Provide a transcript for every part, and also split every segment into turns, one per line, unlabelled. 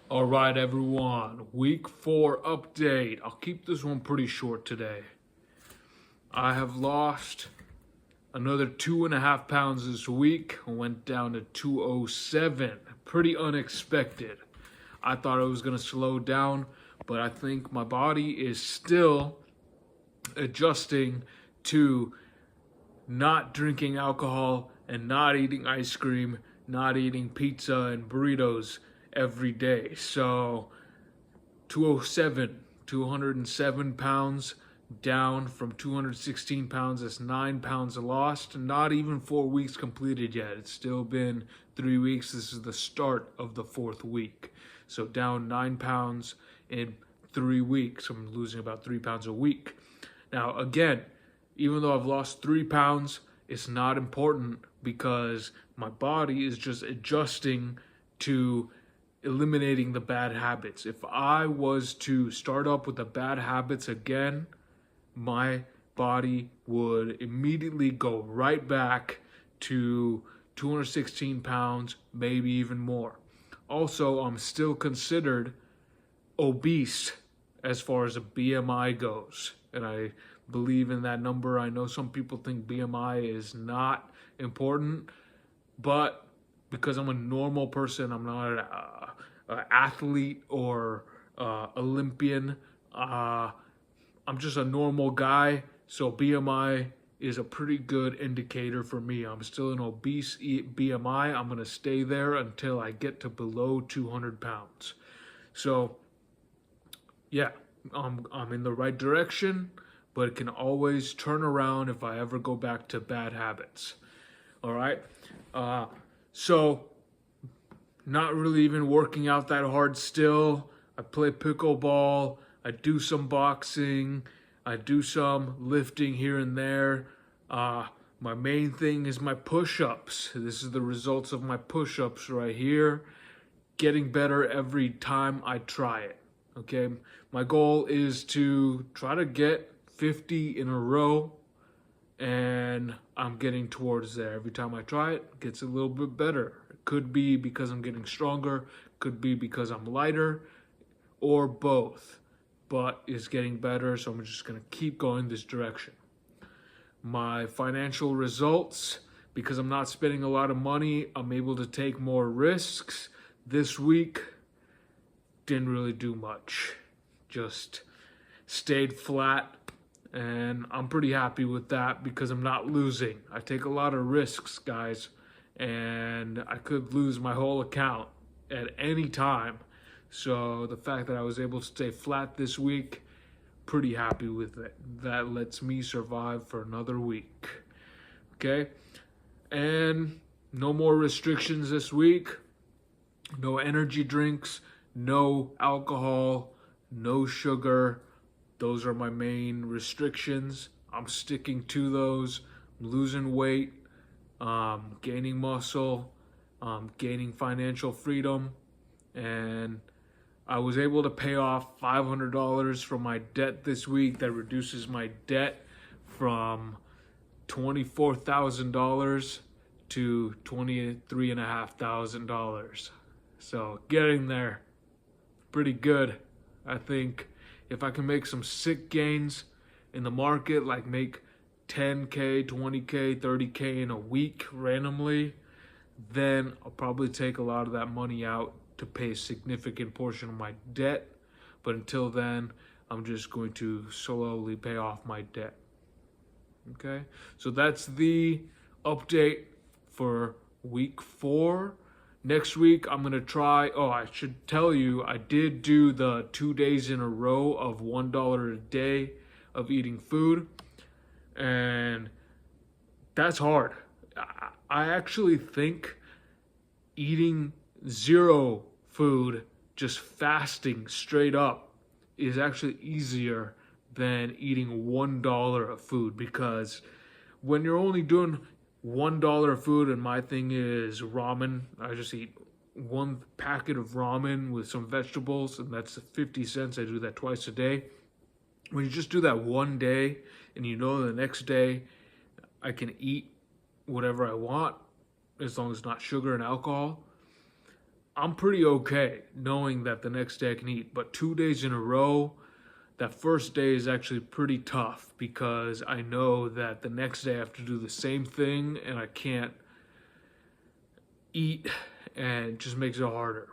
All right, everyone. Week 4 update. I'll keep this one pretty short today. I have lost another 2.5 pounds this week. I went down to 207. Pretty unexpected. I thought it was going to slow down, but I think my body is still adjusting to not drinking alcohol and not eating ice cream, not eating pizza and burritos every day. So 207 pounds down from 216 pounds. That's 9 pounds lost. Not even 4 weeks completed yet. It's still been 3 weeks. This is the start of the 4th week. So down 9 pounds in 3 weeks. I'm losing about 3 pounds a week. Now, again, even though I've lost 3 pounds, it's not important because my body is just adjusting to eliminating the bad habits. If I was to start up with the bad habits again, my body would immediately go right back to 216 pounds, maybe even more. Also, I'm still considered obese as far as a BMI goes, and I believe in that number. I know some people think BMI is not important, but because I'm a normal person, I'm not an athlete or Olympian. I'm just a normal guy, so BMI is a pretty good indicator for me. I'm still an obese BMI. I'm going to stay there until I get to below 200 pounds. So, yeah, I'm in the right direction, but it can always turn around if I ever go back to bad habits. All right? So, not really even working out that hard still. I play pickleball. I do some boxing. I do some lifting here and there. My main thing is my push-ups. This is the results of my push-ups right here. Getting better every time I try it. Okay? My goal is to try to get 50 in a row, and I'm getting towards there. Every time I try it, it gets a little bit better. It could be because I'm getting stronger, could be because I'm lighter, or both. But it's getting better, so I'm just going to keep going this direction. My financial results, because I'm not spending a lot of money, I'm able to take more risks. This week, didn't really do much. Just stayed flat, and I'm pretty happy with that because I'm not losing. I take a lot of risks, guys, and I could lose my whole account at any time. So the fact that I was able to stay flat this week, pretty happy with it. That lets me survive for another week. Okay? And no more restrictions this week. No energy drinks, no alcohol, no sugar. Those are my main restrictions. I'm sticking to those. I'm losing weight, gaining muscle, gaining financial freedom, and I was able to pay off $500 from my debt this week. That reduces my debt from $24,000 to $23,500. So getting there, pretty good. I think if I can make some sick gains in the market, like make 10K, 20K, 30K in a week randomly, then I'll probably take a lot of that money out to pay a significant portion of my debt. But until then, I'm just going to slowly pay off my debt. Okay, so that's the update for week 4. Next week, I'm going to try, I should tell you, I did do the 2 days in a row of $1 a day of eating food. And that's hard. I actually think eating zero food, just fasting straight up, is actually easier than eating $1 of food, because when you're only doing $1 of food, and my thing is ramen, I just eat one packet of ramen with some vegetables, and that's 50 cents. I do that twice a day. When you just do that one day, and you know the next day I can eat whatever I want, as long as it's not sugar and alcohol, I'm pretty okay knowing that the next day I can eat. But 2 days in a row, that first day is actually pretty tough because I know that the next day I have to do the same thing and I can't eat, and it just makes it harder.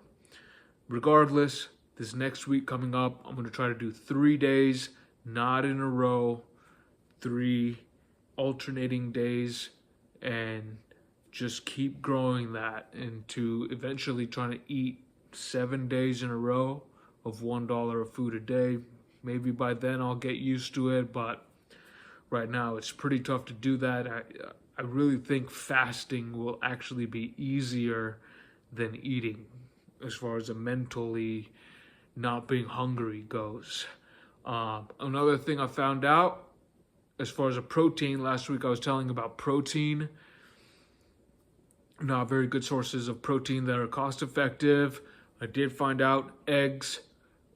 Regardless, this next week coming up, I'm going to try to do 3 days, not in a row, 3 alternating days, and just keep growing that into eventually trying to eat 7 days in a row of $1 of food a day. Maybe by then I'll get used to it, but right now it's pretty tough to do that. I really think fasting will actually be easier than eating as far as a mentally not being hungry goes. Another thing I found out as far as a protein, last week I was telling about protein. Not very good sources of protein that are cost effective. I did find out eggs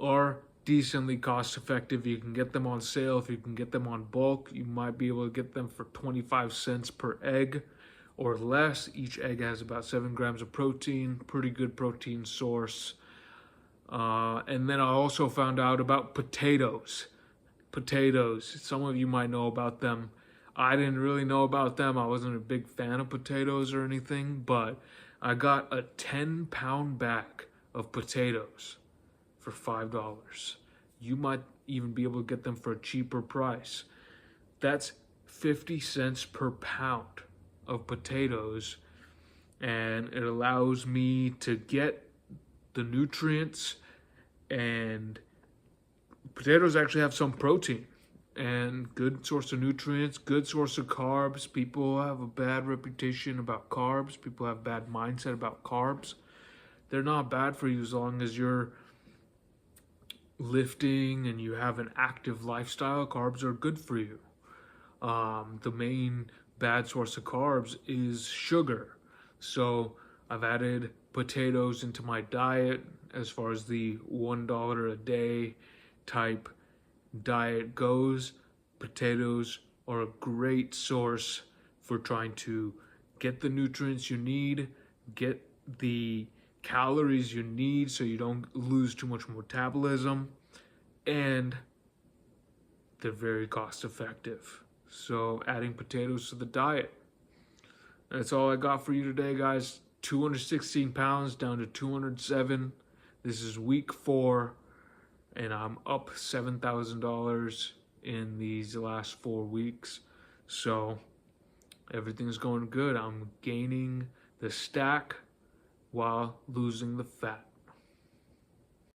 are decently cost effective. You can get them on sale. If you can get them on bulk, you might be able to get them for 25 cents per egg or less. Each egg has about 7 grams of protein, pretty good protein source. And then I also found out about potatoes. Potatoes, some of you might know about them. I didn't really know about them. I wasn't a big fan of potatoes or anything, but I got a 10-pound bag of potatoes for $5. You might even be able to get them for a cheaper price. That's 50 cents per pound of potatoes, and it allows me to get the nutrients, and potatoes actually have some protein and good source of nutrients, good source of carbs. People have a bad reputation about carbs. People have bad mindset about carbs. They're not bad for you as long as you're lifting and you have an active lifestyle. Carbs are good for you. The main bad source of carbs is sugar. So I've added potatoes into my diet as far as the $1 a day type diet goes. Potatoes are a great source for trying to get the nutrients you need, get the calories you need so you don't lose too much metabolism, and they're very cost effective. So adding potatoes to the diet. That's all I got for you today, guys. 216 pounds down to 207. This is week 4, and I'm up $7,000 in these last 4 weeks. So everything's going good. I'm gaining the stack while losing the fat.